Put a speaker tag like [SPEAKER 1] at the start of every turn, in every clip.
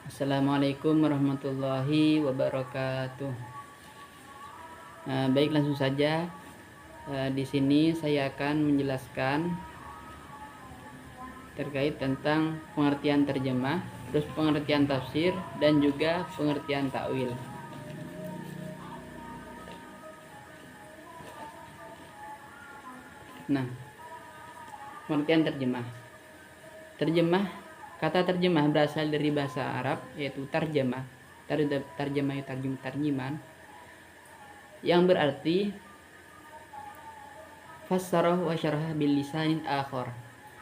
[SPEAKER 1] Assalamualaikum warahmatullahi wabarakatuh. Baik, langsung saja. Di sini saya akan menjelaskan terkait tentang pengertian terjemah, terus pengertian tafsir, dan juga pengertian takwil. Nah, pengertian terjemah. Kata terjemah berasal dari bahasa Arab, yaitu tarjamah, tarjiman, yang berarti fassarah wa syarah bil lisanin akhar.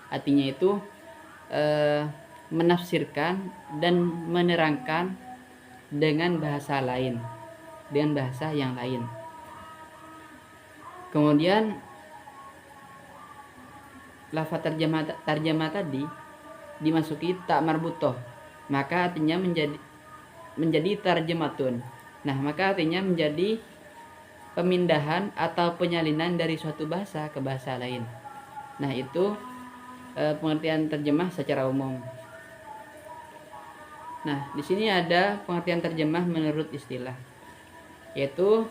[SPEAKER 1] Artinya itu menafsirkan dan menerangkan dengan bahasa lain, dengan bahasa yang lain. Kemudian lafaz tarjamah tadi dimasuki tak marbutoh, maka artinya menjadi tarjamatun. Nah, maka artinya menjadi pemindahan atau penyalinan dari suatu bahasa ke bahasa lain. Nah, itu pengertian terjemah secara umum. Nah, di sini ada pengertian terjemah menurut istilah, yaitu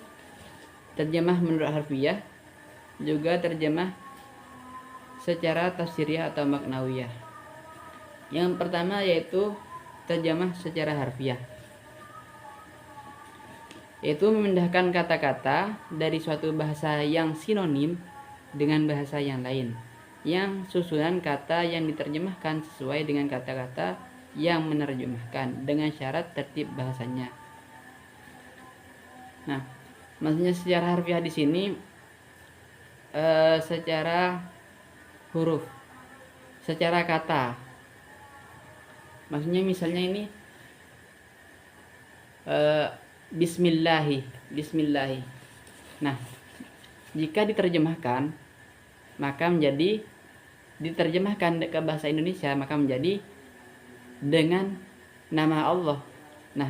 [SPEAKER 1] terjemah menurut harfiah, juga terjemah secara tafsiriyah atau maknawiyah. Yang pertama yaitu terjemah secara harfiah, yaitu memindahkan kata-kata dari suatu bahasa yang sinonim dengan bahasa yang lain, yang susunan kata yang diterjemahkan sesuai dengan kata-kata yang menerjemahkan dengan syarat tertib bahasanya. Nah, maksudnya secara harfiah di sini secara huruf, secara kata. Maksudnya misalnya ini Bismillahi. Nah, jika diterjemahkan maka diterjemahkan ke bahasa Indonesia maka menjadi dengan nama Allah. Nah,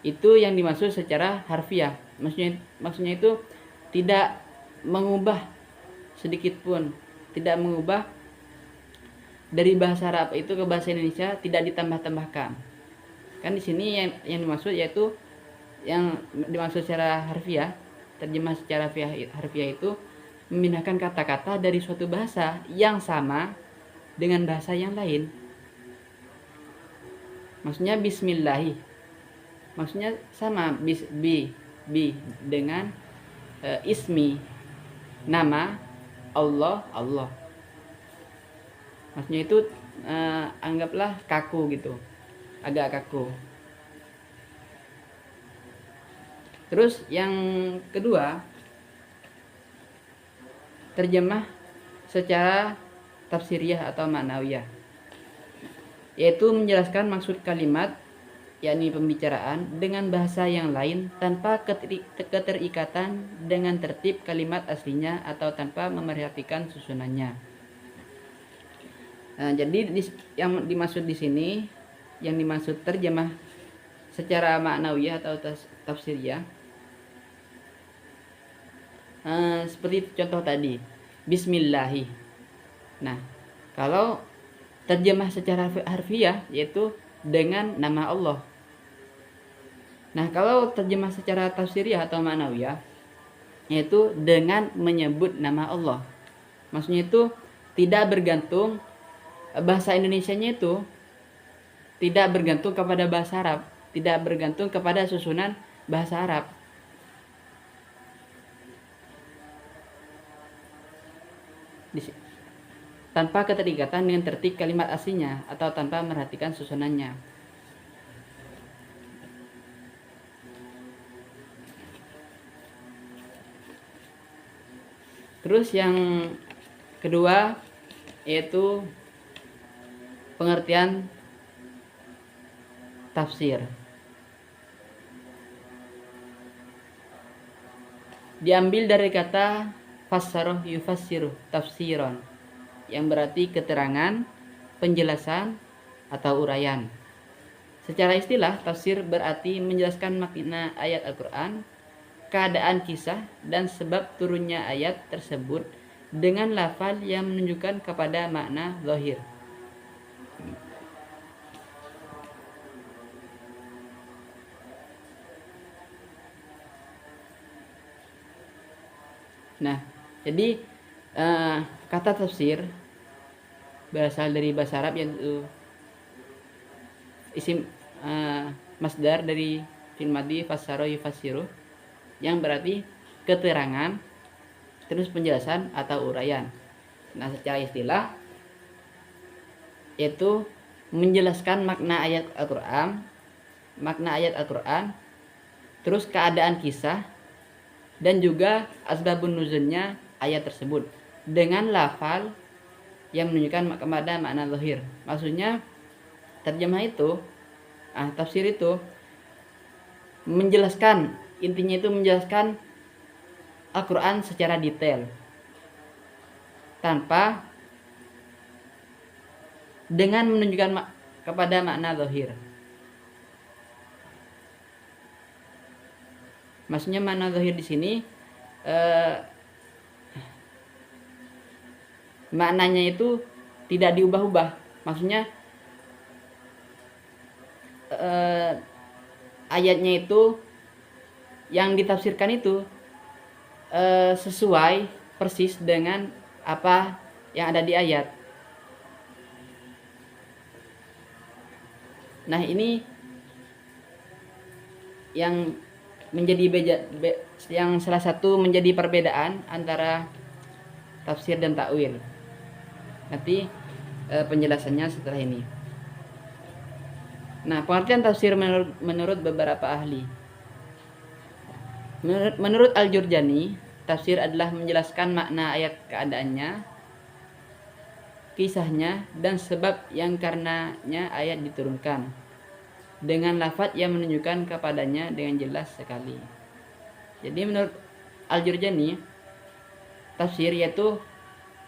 [SPEAKER 1] itu yang dimaksud secara harfiah. Maksudnya itu tidak mengubah sedikit pun, tidak mengubah dari bahasa Arab itu ke bahasa Indonesia, tidak ditambah-tambahkan. Kan di sini yang dimaksud yaitu yang dimaksud secara harfiah, terjemah secara harfiah itu memindahkan kata-kata dari suatu bahasa yang sama dengan bahasa yang lain. Maksudnya bismillahi. Maksudnya sama bi dengan ismi, nama Allah. Maksudnya itu anggaplah kaku gitu, agak kaku. Terus yang kedua, terjemah secara tafsiriyah atau maknawiyah, yaitu menjelaskan maksud kalimat, yakni pembicaraan, dengan bahasa yang lain tanpa keterikatan dengan tertib kalimat aslinya atau tanpa memerhatikan susunannya. Nah, jadi yang dimaksud di sini, yang dimaksud terjemah secara maknawiyah atau tafsiriyah, seperti contoh tadi, Bismillahi. Nah, kalau terjemah secara harfiah yaitu dengan nama Allah. Nah, kalau terjemah secara tafsiriyah atau maknawiyah yaitu dengan menyebut nama Allah. Maksudnya itu tidak bergantung, bahasa Indonesianya itu tidak bergantung kepada bahasa Arab, tidak bergantung kepada susunan bahasa Arab. Tanpa keterikatan dengan tertib kalimat aslinya atau tanpa memperhatikan susunannya. Terus yang kedua yaitu pengertian tafsir. Diambil dari kata fassarah yufassiru tafsiron, yang berarti keterangan, penjelasan, atau uraian. Secara istilah, tafsir berarti menjelaskan makna ayat Al-Quran, keadaan kisah, dan sebab turunnya ayat tersebut dengan lafal yang menunjukkan kepada makna zahir. Nah, jadi kata tafsir berasal dari bahasa Arab yaitu isim masdar dari fi'il madhi fassara yufassiru, yang berarti keterangan terus penjelasan atau uraian. Nah, secara istilah yaitu menjelaskan makna ayat Al-Qur'an, terus keadaan kisah dan juga asbabun nuzulnya ayat tersebut dengan lafal yang menunjukkan kepada makna zahir. Maksudnya terjemah itu, tafsir itu menjelaskan, intinya itu menjelaskan Al-Qur'an secara detail tanpa dengan menunjukkan kepada makna zahir. Maksudnya makna zahir di sini maknanya itu tidak diubah-ubah. Maksudnya ayatnya itu yang ditafsirkan itu sesuai persis dengan apa yang ada di ayat. Nah, ini yang menjadi yang salah satu menjadi perbedaan antara tafsir dan takwil. Nanti penjelasannya setelah ini. Nah, pengertian tafsir menurut beberapa ahli. Menurut Al-Jurjani, tafsir adalah menjelaskan makna ayat, keadaannya, kisahnya, dan sebab yang karenanya ayat diturunkan dengan lafaz yang menunjukkan kepadanya dengan jelas sekali. Jadi menurut Al-Jurjani, tafsir yaitu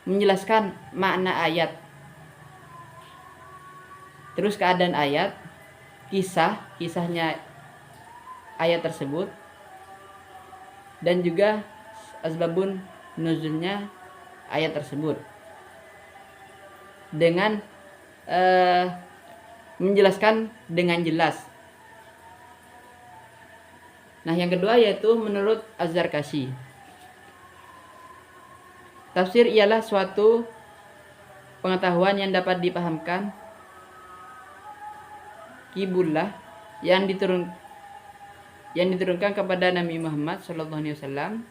[SPEAKER 1] menjelaskan makna ayat, terus keadaan ayat, kisahnya ayat tersebut, dan juga asbabun nuzulnya ayat tersebut dengan menjelaskan dengan jelas. Nah, yang kedua yaitu menurut Az-Zarkashi, tafsir ialah suatu pengetahuan yang dapat dipahamkan kibullah yang diturunkan kepada Nabi Muhammad SAW,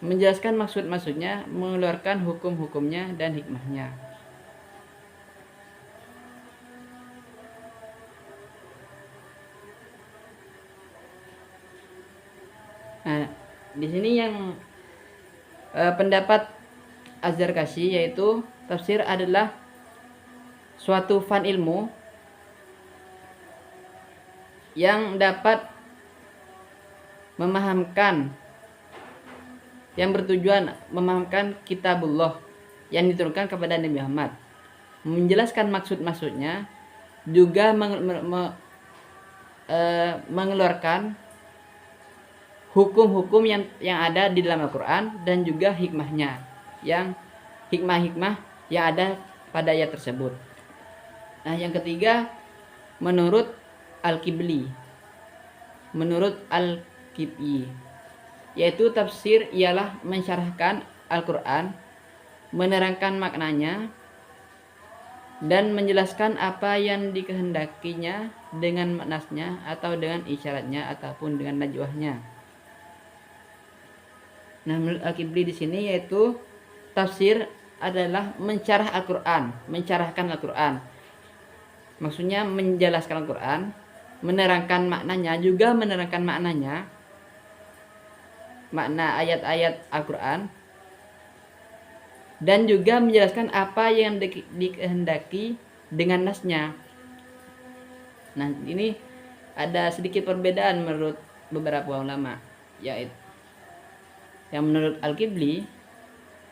[SPEAKER 1] menjelaskan maksud-maksudnya, mengeluarkan hukum-hukumnya dan hikmahnya. Nah, di sini yang pendapat Az-Zarkashi yaitu tafsir adalah suatu fan ilmu yang dapat yang bertujuan memahamkan kitabullah yang diturunkan kepada Nabi Muhammad, menjelaskan maksud-maksudnya, juga mengeluarkan hukum-hukum yang ada di dalam Al-Quran, dan juga hikmahnya, yang hikmah-hikmah yang ada pada ayat tersebut. Nah, yang ketiga menurut Al-Qibli, yaitu tafsir ialah mensyarahkan Al-Quran, menerangkan maknanya, dan menjelaskan apa yang dikehendakinya dengan nasnya atau dengan isyaratnya ataupun dengan najwahnya. Nah, menurut Al-Qibli di sini yaitu tafsir adalah mensyarahkan Al-Quran. Maksudnya menjelaskan Al-Quran, menerangkan maknanya, juga menerangkan makna ayat-ayat Al-Quran, dan juga menjelaskan apa yang dikehendaki dengan nasnya. Nah, ini ada sedikit perbedaan menurut beberapa ulama, yaitu yang menurut Al-Qibli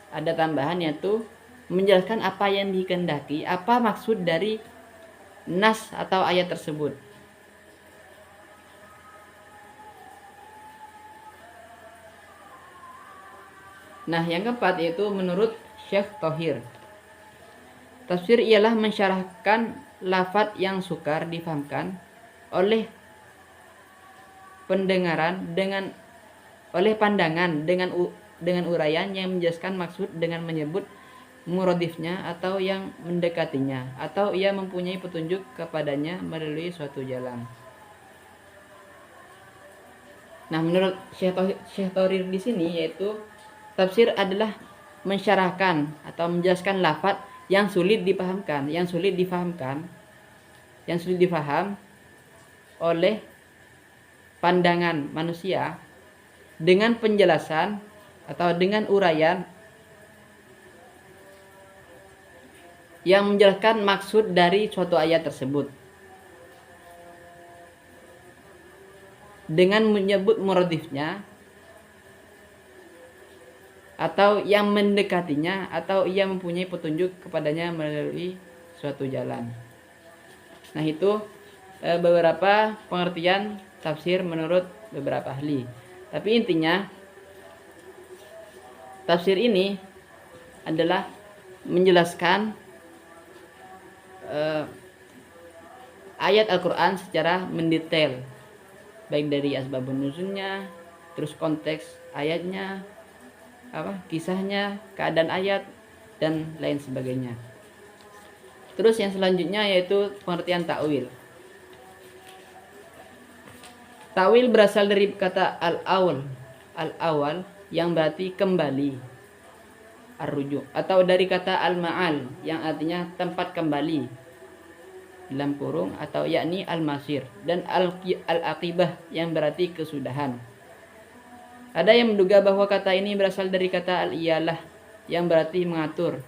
[SPEAKER 1] ada tambahan yaitu menjelaskan apa yang dikehendaki, apa maksud dari nas atau ayat tersebut. Nah, yang keempat yaitu menurut Syekh Thohir, tafsir ialah mensyarahkan lafaz yang sukar difahamkan oleh pandangan dengan dengan uraian yang menjelaskan maksud dengan menyebut muradifnya atau yang mendekatinya, atau ia mempunyai petunjuk kepadanya melalui suatu jalan. Nah, menurut Syekh Thorir di sini yaitu tafsir adalah mensyarahkan atau menjelaskan lafaz yang sulit dipahamkan, yang sulit difaham oleh pandangan manusia dengan penjelasan atau dengan uraian yang menjelaskan maksud dari suatu ayat tersebut dengan menyebut muradifnya atau yang mendekatinya, atau ia mempunyai petunjuk kepadanya melalui suatu jalan. Nah, itu beberapa pengertian tafsir menurut beberapa ahli. Tapi intinya tafsir ini adalah menjelaskan ayat Al-Quran secara mendetail, baik dari asbabun nuzulnya, terus konteks ayatnya, kisahnya, keadaan ayat, dan lain sebagainya. Terus yang selanjutnya yaitu pengertian ta'wil. Ta'wil berasal dari kata al-awal yang berarti kembali, ar-rujuk, atau dari kata al-ma'al yang artinya tempat kembali dalam kurung, atau yakni al-masir, dan al-aqibah yang berarti kesudahan. Ada yang menduga bahwa kata ini berasal dari kata al-iyalah yang berarti mengatur,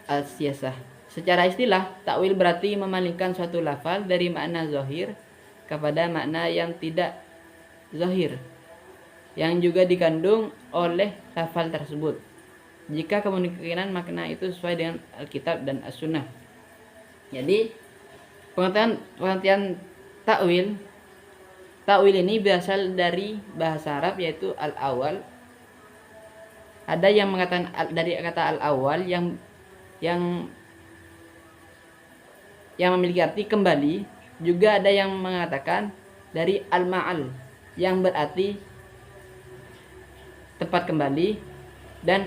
[SPEAKER 1] al-siyasah. Secara istilah, takwil berarti memalingkan suatu lafal dari makna zahir kepada makna yang tidak zahir, yang juga dikandung oleh lafal tersebut, jika kemungkinan makna itu sesuai dengan Alkitab dan As-Sunnah. Jadi pengertian takwil ini berasal dari bahasa Arab yaitu al-awal. Ada yang mengatakan dari kata al-awal yang memiliki arti kembali. Juga ada yang mengatakan dari al-ma'al yang berarti tempat kembali, dan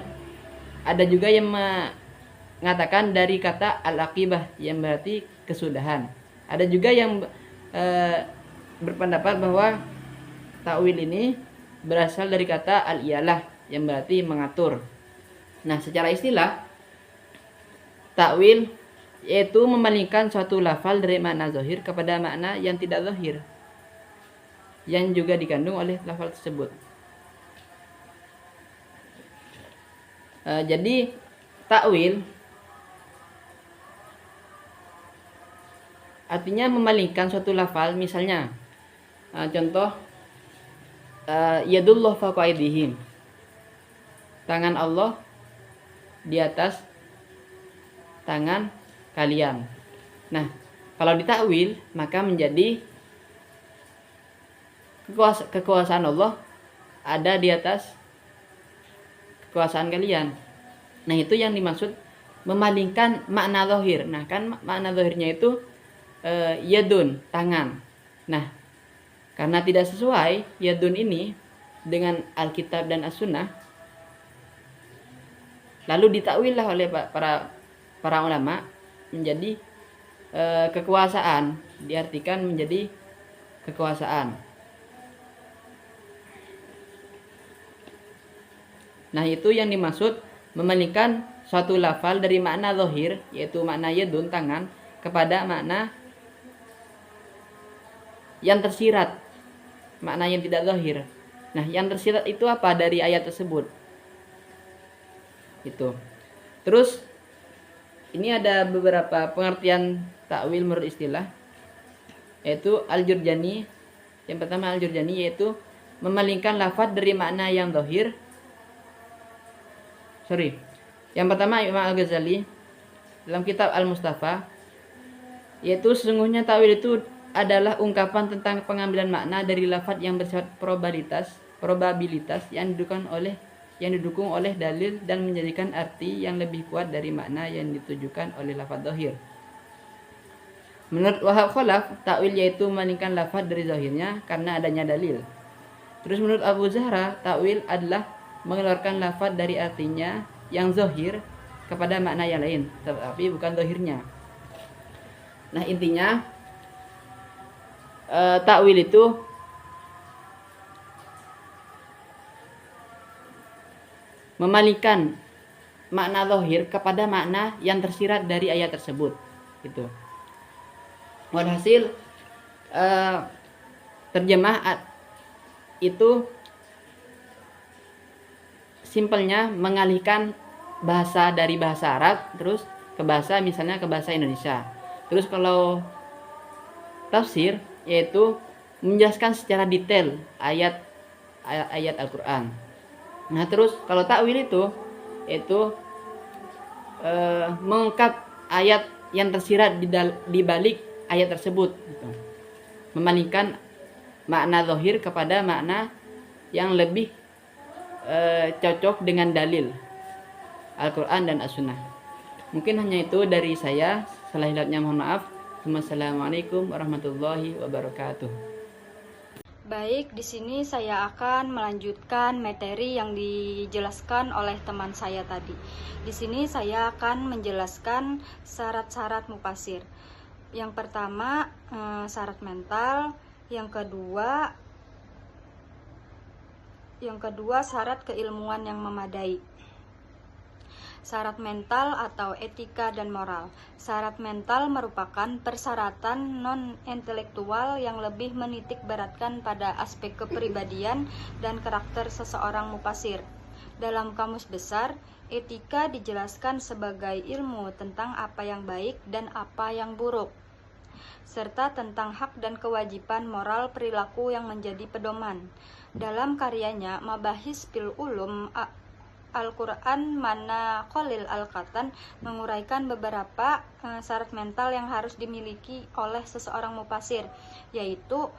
[SPEAKER 1] ada juga yang mengatakan dari kata al-aqibah yang berarti kesudahan. Ada juga yang berpendapat bahwa takwil ini berasal dari kata al-iyalah yang berarti mengatur. Nah, secara istilah takwil yaitu memalingkan suatu lafal dari makna zahir kepada makna yang tidak zahir, yang juga dikandung oleh lafal tersebut. Jadi takwil artinya memalingkan suatu lafal. Misalnya contoh yadullah fawqa aydihim, tangan Allah di atas tangan kalian. Nah, kalau ditakwil maka menjadi kekuasaan Allah ada di atas kekuasaan kalian. Nah, itu yang dimaksud memalingkan makna zahir. Nah, kan makna zahirnya itu yadun, tangan. Nah, karena tidak sesuai yadun ini dengan Alkitab dan As-Sunnah, lalu ditakwillah oleh para ulama menjadi kekuasaan, diartikan menjadi kekuasaan. Nah, itu yang dimaksud memalingkan suatu lafal dari makna zahir yaitu makna yadun, tangan, kepada makna yang tersirat, makna yang tidak zahir. Nah, yang tersirat itu apa dari ayat tersebut? Itu. Terus ini ada beberapa pengertian takwil menurut istilah, yaitu Al-Jurjani. Yang pertama Al-Jurjani yaitu memalingkan lafaz dari makna yang zahir. Yang pertama Imam Al-Ghazali dalam kitab Al-Mustafa, yaitu sesungguhnya takwil itu adalah ungkapan tentang pengambilan makna dari lafaz yang bersifat probabilitas yang didukung oleh dalil dan menjadikan arti yang lebih kuat dari makna yang ditujukan oleh lafaz zahir. Menurut Wahab Khalaf, takwil yaitu memalingkan lafaz dari zahirnya karena adanya dalil. Terus menurut Abu Zahra, takwil adalah mengeluarkan lafaz dari artinya yang zahir kepada makna yang lain, tetapi bukan zahirnya. Nah, intinya takwil itu memalingkan makna zahir kepada makna yang tersirat dari ayat tersebut. Gitu. Walhasil terjemah itu simpelnya mengalihkan bahasa dari bahasa Arab terus ke bahasa, misalnya ke bahasa Indonesia. Terus kalau tafsir yaitu menjelaskan secara detail ayat Al-Qur'an. Nah, terus kalau takwil itu yaitu mengungkap ayat yang tersirat di balik ayat tersebut gitu. Memalingkan makna zahir kepada makna yang lebih cocok dengan dalil Al-Quran dan As-Sunnah. Mungkin hanya itu dari saya. Salah hilapnya mohon maaf. Wassalamualaikum warahmatullahi wabarakatuh.
[SPEAKER 2] Baik, di sini saya akan melanjutkan materi yang dijelaskan oleh teman saya tadi. Di sini saya akan menjelaskan syarat-syarat mufasir. Yang pertama, syarat mental. Yang kedua, syarat keilmuan yang memadai. Syarat mental atau etika dan moral. Syarat mental merupakan persyaratan non-intelektual yang lebih menitik beratkan pada aspek kepribadian dan karakter seseorang mufasir. Dalam kamus besar, etika dijelaskan sebagai ilmu tentang apa yang baik dan apa yang buruk, serta tentang hak dan kewajiban moral perilaku yang menjadi pedoman. Dalam karyanya Mabahis fil Ulum Al-Quran Mana Khalil Al-Qatan menguraikan beberapa syarat mental yang harus dimiliki oleh seseorang mufasir, yaitu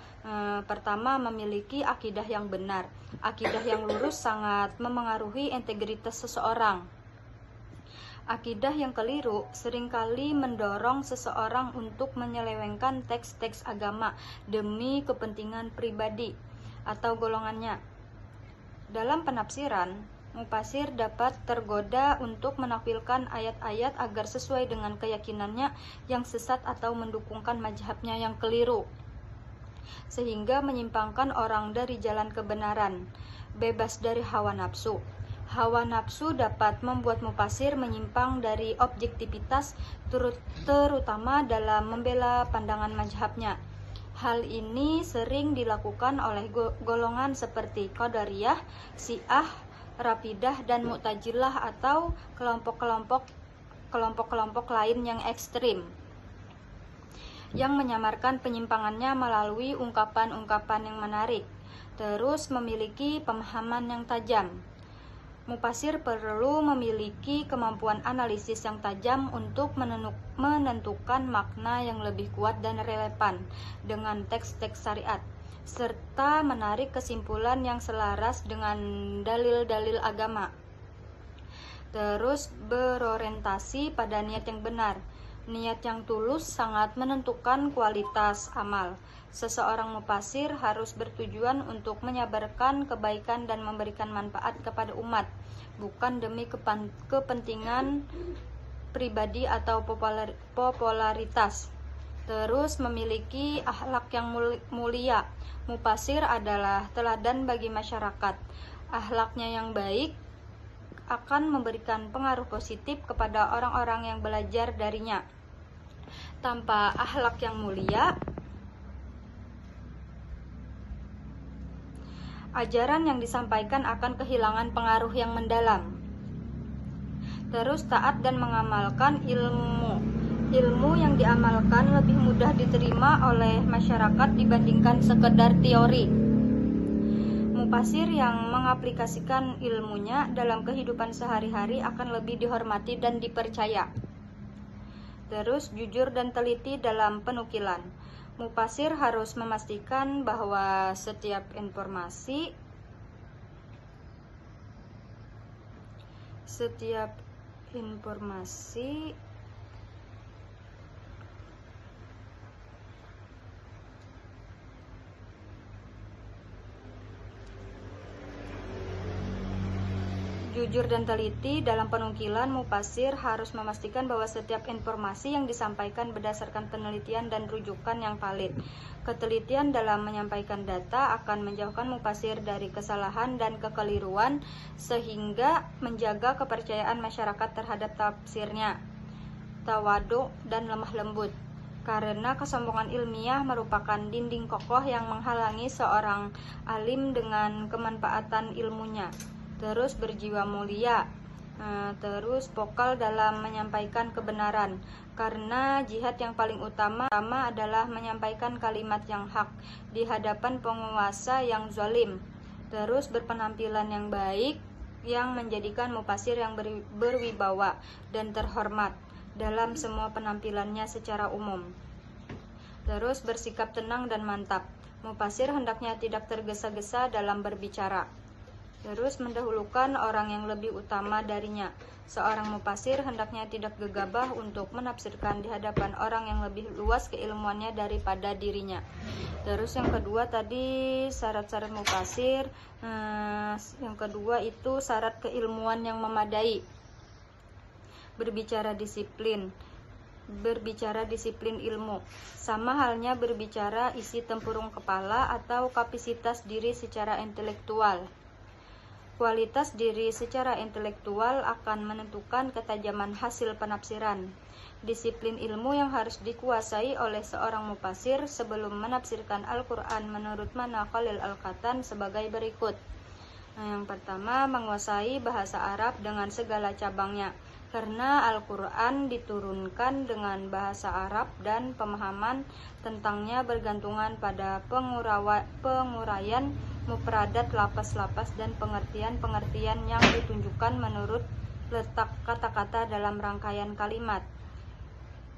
[SPEAKER 2] pertama, memiliki akidah yang benar. Akidah yang lurus sangat memengaruhi integritas seseorang. Akidah yang keliru seringkali mendorong seseorang untuk menyelewengkan teks-teks agama demi kepentingan pribadi atau golongannya. Dalam penafsiran, mufasir dapat tergoda untuk menakwilkan ayat-ayat agar sesuai dengan keyakinannya yang sesat atau mendukungkan mazhabnya yang keliru, sehingga menyimpangkan orang dari jalan kebenaran. Bebas dari hawa nafsu. Hawa nafsu dapat membuat mufasir menyimpang dari objektivitas, terutama dalam membela pandangan mazhabnya. Hal ini sering dilakukan oleh golongan seperti Qadariyah, Syiah, Rafidah, dan Mu'tazilah atau kelompok-kelompok lain yang ekstrim, yang menyamarkan penyimpangannya melalui ungkapan-ungkapan yang menarik. Terus memiliki pemahaman yang tajam. Mufasir perlu memiliki kemampuan analisis yang tajam untuk menentukan makna yang lebih kuat dan relevan dengan teks-teks syariat, serta menarik kesimpulan yang selaras dengan dalil-dalil agama. Terus berorientasi pada niat yang benar. Niat yang tulus sangat menentukan kualitas amal. Seseorang mufasir harus bertujuan untuk menyabarkan kebaikan dan memberikan manfaat kepada umat, bukan demi kepentingan pribadi atau popularitas. Terus memiliki akhlak yang mulia. Mufasir adalah teladan bagi masyarakat. Akhlaknya yang baik akan memberikan pengaruh positif kepada orang-orang yang belajar darinya. Tanpa akhlak yang mulia, ajaran yang disampaikan akan kehilangan pengaruh yang mendalam. Terus taat dan mengamalkan ilmu yang diamalkan lebih mudah diterima oleh masyarakat dibandingkan sekedar teori. Mufasir yang mengaplikasikan ilmunya dalam kehidupan sehari-hari akan lebih dihormati dan dipercaya. Terus jujur dan teliti dalam penukilan. Mufasir harus memastikan bahwa setiap informasi Jujur dan teliti dalam penukilan, mufasir harus memastikan bahwa setiap informasi yang disampaikan berdasarkan penelitian dan rujukan yang valid. Ketelitian dalam menyampaikan data akan menjauhkan mufasir dari kesalahan dan kekeliruan sehingga menjaga kepercayaan masyarakat terhadap tafsirnya. Tawadhu dan lemah lembut. Karena kesombongan ilmiah merupakan dinding kokoh yang menghalangi seorang alim dengan kemanfaatan ilmunya. Terus berjiwa mulia, terus vokal dalam menyampaikan kebenaran. Karena jihad yang paling utama adalah menyampaikan kalimat yang hak di hadapan penguasa yang zalim. Terus berpenampilan yang baik yang menjadikan mufasir yang berwibawa dan terhormat dalam semua penampilannya secara umum. Terus bersikap tenang dan mantap. Mufasir hendaknya tidak tergesa-gesa dalam berbicara. Terus mendahulukan orang yang lebih utama darinya. Seorang mufasir hendaknya tidak gegabah untuk menafsirkan di hadapan orang yang lebih luas keilmuannya daripada dirinya. Terus yang kedua tadi syarat-syarat mufasir. Yang kedua itu syarat keilmuan yang memadai. Berbicara disiplin ilmu, sama halnya berbicara isi tempurung kepala atau kapasitas diri secara intelektual. Kualitas diri secara intelektual akan menentukan ketajaman hasil penafsiran. Disiplin ilmu yang harus dikuasai oleh seorang mufasir sebelum menafsirkan Al-Quran menurut mana Khalil Al-Qatan sebagai berikut. Yang pertama, menguasai bahasa Arab dengan segala cabangnya. Karena Al-Quran diturunkan dengan bahasa Arab dan pemahaman tentangnya bergantungan pada penguraian mufradat, lapas-lapas, dan pengertian-pengertian yang ditunjukkan menurut letak kata-kata dalam rangkaian kalimat.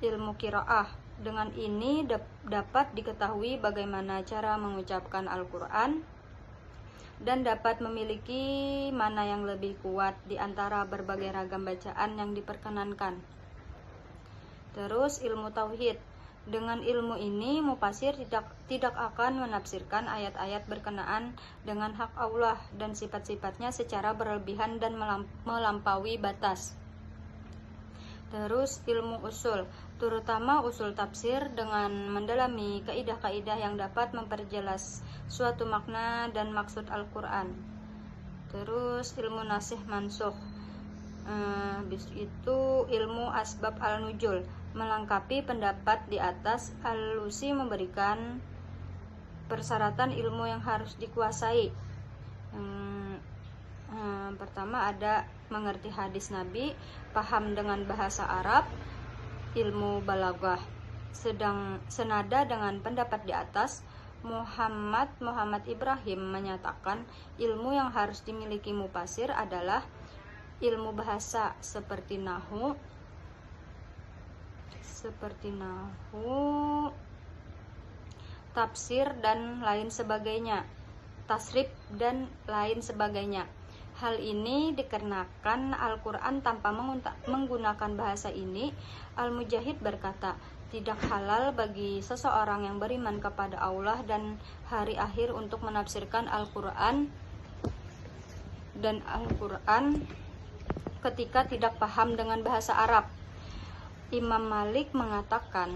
[SPEAKER 2] Ilmu qiraah. Dengan ini dapat diketahui bagaimana cara mengucapkan Al-Quran dan dapat memiliki mana yang lebih kuat di antara berbagai ragam bacaan yang diperkenankan. Terus ilmu tauhid. Dengan ilmu ini mufasir tidak akan menafsirkan ayat-ayat berkenaan dengan hak Allah dan sifat-sifatnya secara berlebihan dan melampaui batas. Terus ilmu usul, terutama usul tafsir dengan mendalami kaidah-kaidah yang dapat memperjelas suatu makna dan maksud Al-Quran. Terus ilmu nasih mansukh, habis itu ilmu asbab al-nujul, melengkapi pendapat di atas. Alusi memberikan persyaratan ilmu yang harus dikuasai. Pertama ada mengerti hadis Nabi, paham dengan bahasa Arab, ilmu balaghah. Senada dengan pendapat di atas, Muhammad Ibrahim menyatakan ilmu yang harus dimiliki mufasir adalah ilmu bahasa seperti nahwu, tafsir dan lain sebagainya, tasrif dan lain sebagainya. Hal ini dikarenakan Al-Quran tanpa menggunakan bahasa ini. Al-Mujahid berkata, tidak halal bagi seseorang yang beriman kepada Allah dan hari akhir untuk menafsirkan Al-Quran ketika tidak paham dengan bahasa Arab. Imam Malik mengatakan,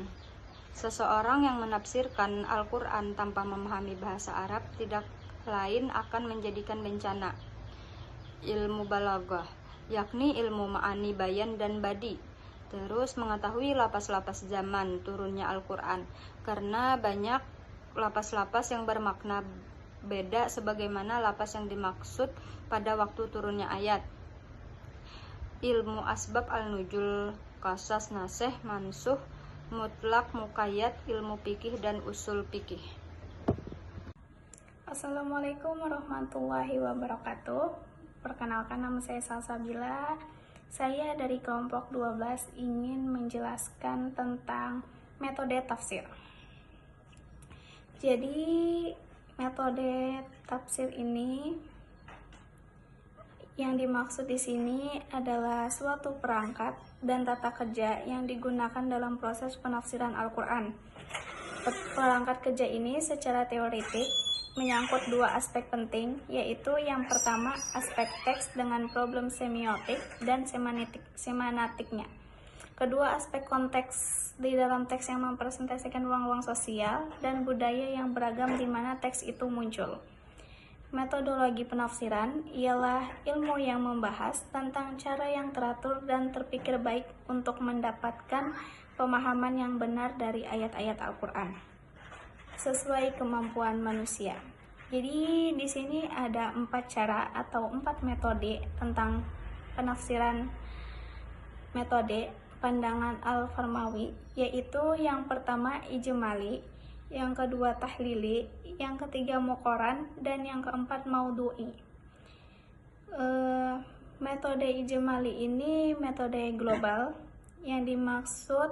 [SPEAKER 2] seseorang yang menafsirkan Al-Quran tanpa memahami bahasa Arab tidak lain akan menjadikan bencana. Ilmu balaghah, yakni ilmu ma'ani, bayan, dan badi. Terus mengetahui lapas-lapas zaman turunnya Al-Quran, karena banyak lapas-lapas yang bermakna beda sebagaimana lapas yang dimaksud pada waktu turunnya ayat. Ilmu asbab al-nujul, qasas, nasih, mansukh, mutlak, muqayyad, ilmu fikih dan usul fikih.
[SPEAKER 3] Assalamualaikum warahmatullahi wabarakatuh. Perkenalkan, nama saya Salsabila. Saya dari kelompok 12 ingin menjelaskan tentang metode tafsir. Jadi, metode tafsir ini yang dimaksud di sini adalah suatu perangkat dan tata kerja yang digunakan dalam proses penafsiran Al-Quran. Perangkat kerja ini secara teoretik menyangkut dua aspek penting, yaitu yang pertama aspek teks dengan problem semiotik dan semanatiknya. Kedua, aspek konteks di dalam teks yang mempresentasikan ruang-ruang sosial dan budaya yang beragam di mana teks itu muncul. Metodologi penafsiran ialah ilmu yang membahas tentang cara yang teratur dan terpikir baik untuk mendapatkan pemahaman yang benar dari ayat-ayat Al-Quran sesuai kemampuan manusia. Jadi di sini ada 4 cara atau 4 metode tentang penafsiran metode pandangan Al-Farmawi, yaitu yang pertama ijmali, yang kedua tahlili, yang ketiga muqaran, dan yang keempat maudhu'i. Metode ijmali ini metode global. Yang dimaksud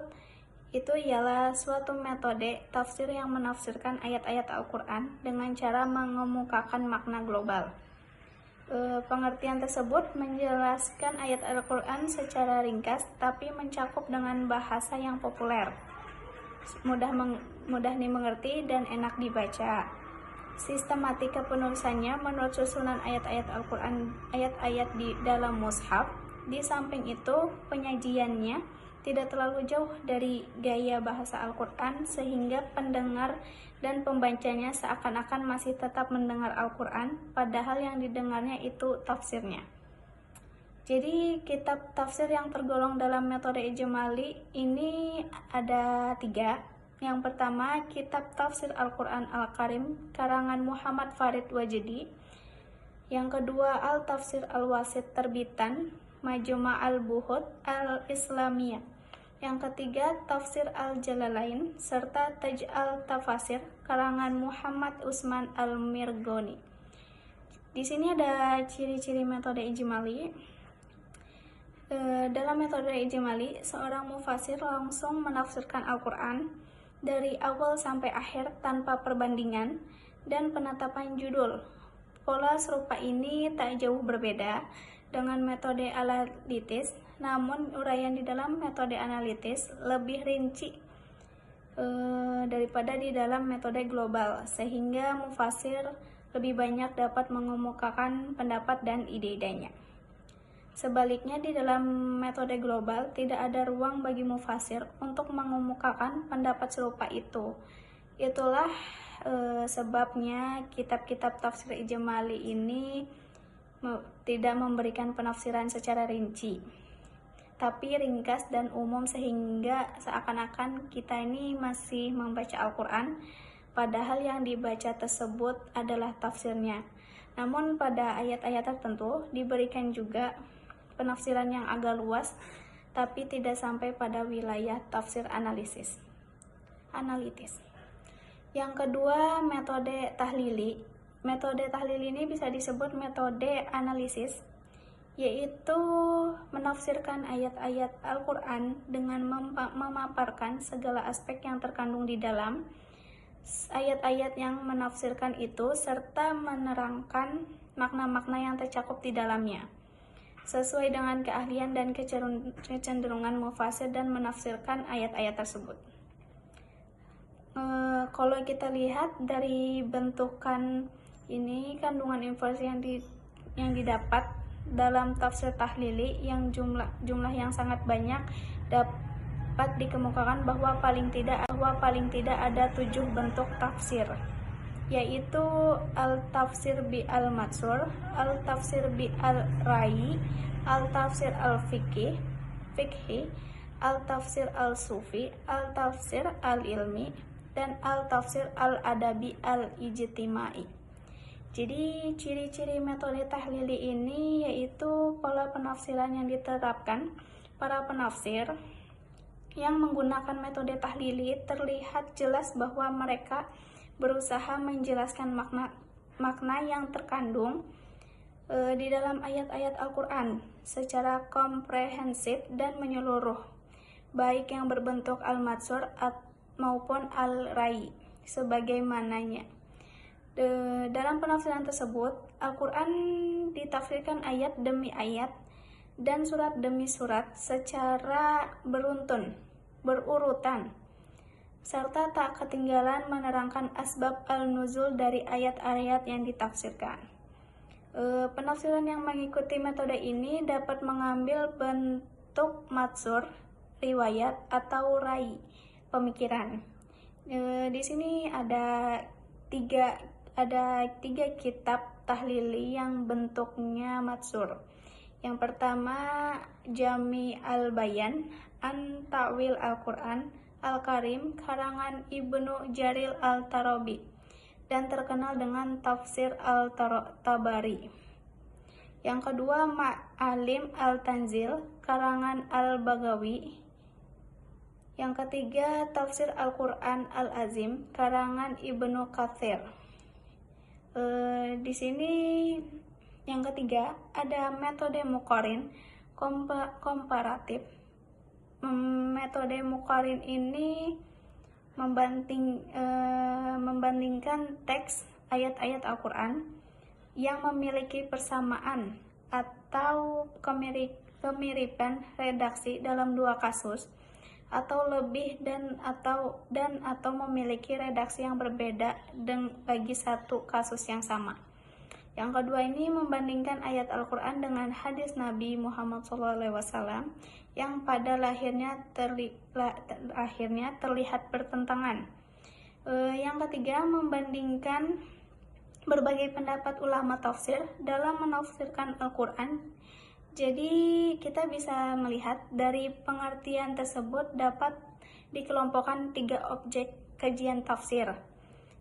[SPEAKER 3] itu ialah suatu metode tafsir yang menafsirkan ayat-ayat Al-Quran dengan cara mengemukakan makna global. Pengertian tersebut menjelaskan ayat Al-Quran secara ringkas tapi mencakup dengan bahasa yang populer, mudah dimengerti dan enak dibaca. Sistematika penulisannya menurut susunan ayat-ayat Al-Quran, ayat-ayat di dalam mushaf. Di samping itu, penyajiannya tidak terlalu jauh dari gaya bahasa Al-Quran sehingga pendengar dan pembacanya seakan-akan masih tetap mendengar Al-Quran, padahal yang didengarnya itu tafsirnya. Jadi kitab tafsir yang tergolong dalam metode ijmali ini ada 3. Yang pertama, kitab tafsir Al-Quran Al-Karim karangan Muhammad Farid Wajdi. Yang kedua, Al-Tafsir Al-Wasit terbitan Majma' Al-Buhut Al-Islamiyah. Yang ketiga, Tafsir Al-Jalalain serta Taj Al-Tafasir karangan Muhammad Usman Al-Mirghoni. Di sini ada ciri-ciri metode ijmali. Dalam metode ijmali, seorang mufasir langsung menafsirkan Al-Quran dari awal sampai akhir tanpa perbandingan dan penetapan judul. Pola serupa ini tak jauh berbeda dengan metode analitis, namun uraian di dalam metode analitis lebih rinci daripada di dalam metode global, sehingga mufasir lebih banyak dapat mengemukakan pendapat dan ide-idenya. Sebaliknya, di dalam metode global tidak ada ruang bagi mufasir untuk mengemukakan pendapat serupa itu. Itulah sebabnya kitab-kitab tafsir ijmali ini tidak memberikan penafsiran secara rinci, tapi ringkas dan umum sehingga seakan-akan kita ini masih membaca Al-Quran, padahal yang dibaca tersebut adalah tafsirnya. Namun pada ayat-ayat tertentu diberikan juga penafsiran yang agak luas, tapi tidak sampai pada wilayah tafsir analitis. Yang kedua, metode tahlili. Metode tahlili ini bisa disebut metode analisis, yaitu menafsirkan ayat-ayat Al-Quran dengan memaparkan segala aspek yang terkandung di dalam ayat-ayat yang menafsirkan itu, serta menerangkan makna-makna yang tercakup di dalamnya, sesuai dengan keahlian dan kecenderungan mufasir dan menafsirkan ayat-ayat tersebut. Kalau kita lihat dari bentukan ini, kandungan informasi yang didapat dalam tafsir tahlili yang jumlah yang sangat banyak dapat dikemukakan bahwa paling tidak ada 7 bentuk tafsir, yaitu al-tafsir bi al-matsur, al-tafsir bi al-ra'i, al-tafsir al-fiqhi, al-tafsir al-sufi, al-tafsir al-ilmi, dan al-tafsir al-adabi al-ijtimai. Jadi ciri-ciri metode tahlili ini yaitu pola penafsiran yang diterapkan para penafsir yang menggunakan metode tahlili. Terlihat jelas bahwa mereka berusaha menjelaskan makna yang terkandung di dalam ayat-ayat Al-Quran secara komprehensif dan menyeluruh, baik yang berbentuk al-matsur maupun al-rai sebagaimananya. Dalam penafsiran tersebut, Al-Quran ditafsirkan ayat demi ayat dan surat demi surat secara berurutan, serta tak ketinggalan menerangkan asbab al-nuzul dari ayat-ayat yang ditafsirkan. Penafsiran yang mengikuti metode ini dapat mengambil bentuk matsur, riwayat, atau rai, pemikiran. Di sini ada tiga kitab tahlili yang bentuknya matsur. Yang pertama, Jami al-Bayan an Ta'wil Al-Quran Al-Karim karangan Ibnu Jaril Al-Tarabi dan terkenal dengan Tafsir Al-Tabari. Yang kedua, Ma'alim Al-Tanzil karangan Al-Bagawi. Yang ketiga, Tafsir Al-Quran Al-Azim karangan Ibnu Katsir. Di sini yang ketiga ada metode muqarin komparatif. Metode muqarin ini membandingkan teks ayat-ayat Al-Quran yang memiliki persamaan atau kemiripan redaksi dalam dua kasus atau lebih dan atau memiliki redaksi yang berbeda bagi satu kasus yang sama. Yang kedua ini membandingkan ayat Al-Quran dengan hadis Nabi Muhammad SAW yang pada akhirnya terlihat bertentangan. Yang ketiga, membandingkan berbagai pendapat ulama tafsir dalam menafsirkan Al-Quran. Jadi kita bisa melihat dari pengertian tersebut dapat dikelompokkan 3 objek kajian tafsir,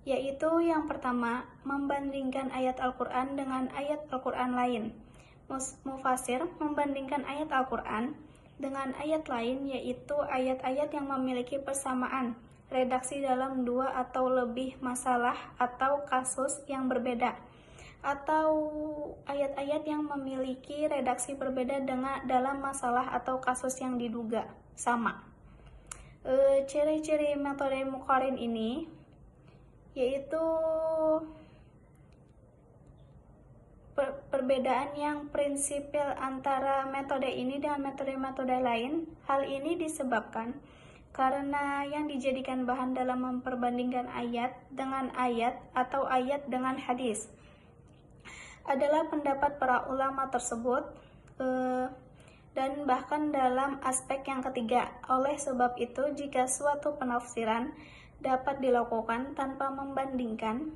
[SPEAKER 3] yaitu yang pertama, membandingkan ayat Al-Quran dengan ayat Al-Quran lain. Mufasir membandingkan ayat Al-Quran dengan ayat lain, yaitu ayat-ayat yang memiliki persamaan redaksi dalam 2 atau lebih masalah atau kasus yang berbeda, atau ayat-ayat yang memiliki redaksi berbeda dalam masalah atau kasus yang diduga sama. Ciri-ciri metode muqarin ini yaitu perbedaan yang prinsipil antara metode ini dengan metode-metode lain. Hal ini disebabkan karena yang dijadikan bahan dalam memperbandingkan ayat dengan ayat atau ayat dengan hadis adalah pendapat para ulama tersebut, dan bahkan dalam aspek yang ketiga. Oleh sebab itu, jika suatu penafsiran dapat dilakukan tanpa membandingkan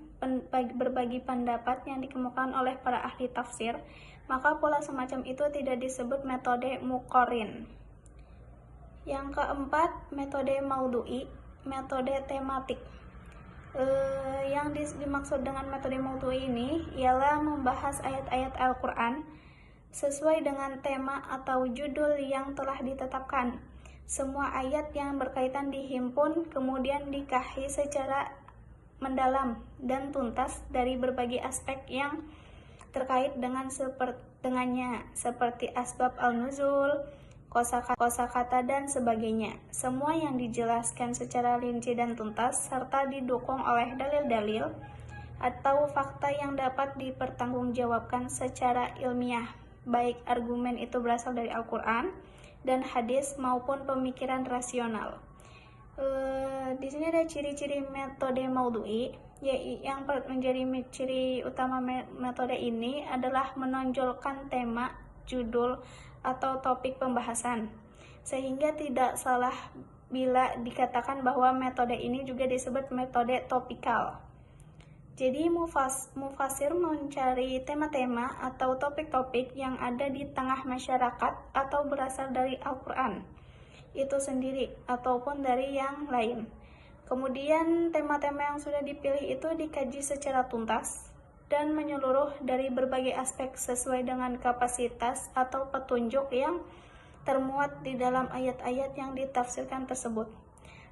[SPEAKER 3] berbagi pendapat yang dikemukakan oleh para ahli tafsir, maka pola semacam itu tidak disebut metode muqarin. Yang keempat, metode maudhu'i, metode tematik. Yang dimaksud dengan metode maudhu'i ini ialah membahas ayat-ayat Al-Quran sesuai dengan tema atau judul yang telah ditetapkan. Semua ayat yang berkaitan dihimpun kemudian dikaji secara mendalam dan tuntas dari berbagai aspek yang terkait dengannya, seperti asbab al-nuzul, kosakata dan sebagainya. Semua yang dijelaskan secara rinci dan tuntas serta didukung oleh dalil-dalil atau fakta yang dapat dipertanggungjawabkan secara ilmiah, baik argumen itu berasal dari Al-Quran dan hadis maupun pemikiran rasional. Di sini ada ciri-ciri metode maudhu'i. Yang menjadi ciri utama metode ini adalah menonjolkan tema, judul, atau topik pembahasan, sehingga tidak salah bila dikatakan bahwa metode ini juga disebut metode topikal. Jadi mufasir mencari tema-tema atau topik-topik yang ada di tengah masyarakat atau berasal dari Al-Quran itu sendiri ataupun dari yang lain. Kemudian tema-tema yang sudah dipilih itu dikaji secara tuntas dan menyeluruh dari berbagai aspek sesuai dengan kapasitas atau petunjuk yang termuat di dalam ayat-ayat yang ditafsirkan tersebut.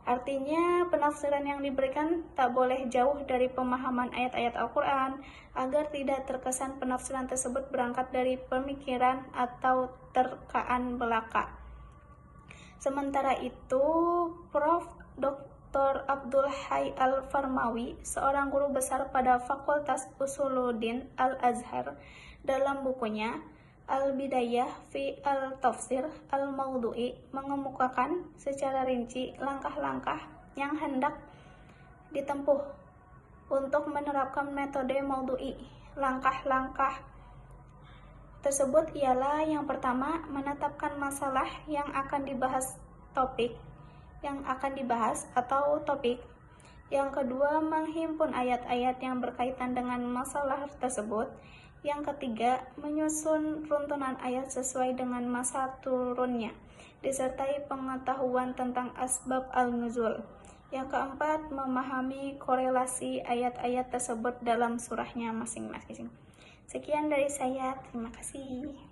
[SPEAKER 3] Artinya, penafsiran yang diberikan tak boleh jauh dari pemahaman ayat-ayat Al-Quran agar tidak terkesan penafsiran tersebut berangkat dari pemikiran atau terkaan belaka. Sementara itu, Prof. Dr. Abdul Hayy Al-Farmawi, seorang guru besar pada Fakultas Usuluddin Al-Azhar, dalam bukunya Al-Bidayah fi Al-Tafsir Al-Maudhu'i mengemukakan secara rinci langkah-langkah yang hendak ditempuh untuk menerapkan metode maudhu'i. Langkah-langkah tersebut ialah yang pertama, menetapkan masalah yang akan dibahas atau topik. Yang kedua, menghimpun ayat-ayat yang berkaitan dengan masalah tersebut. Yang ketiga, menyusun runtunan ayat sesuai dengan masa turunnya, disertai pengetahuan tentang asbab al-nuzul. Yang keempat, memahami korelasi ayat-ayat tersebut dalam surahnya masing-masing. Sekian dari saya, terima kasih.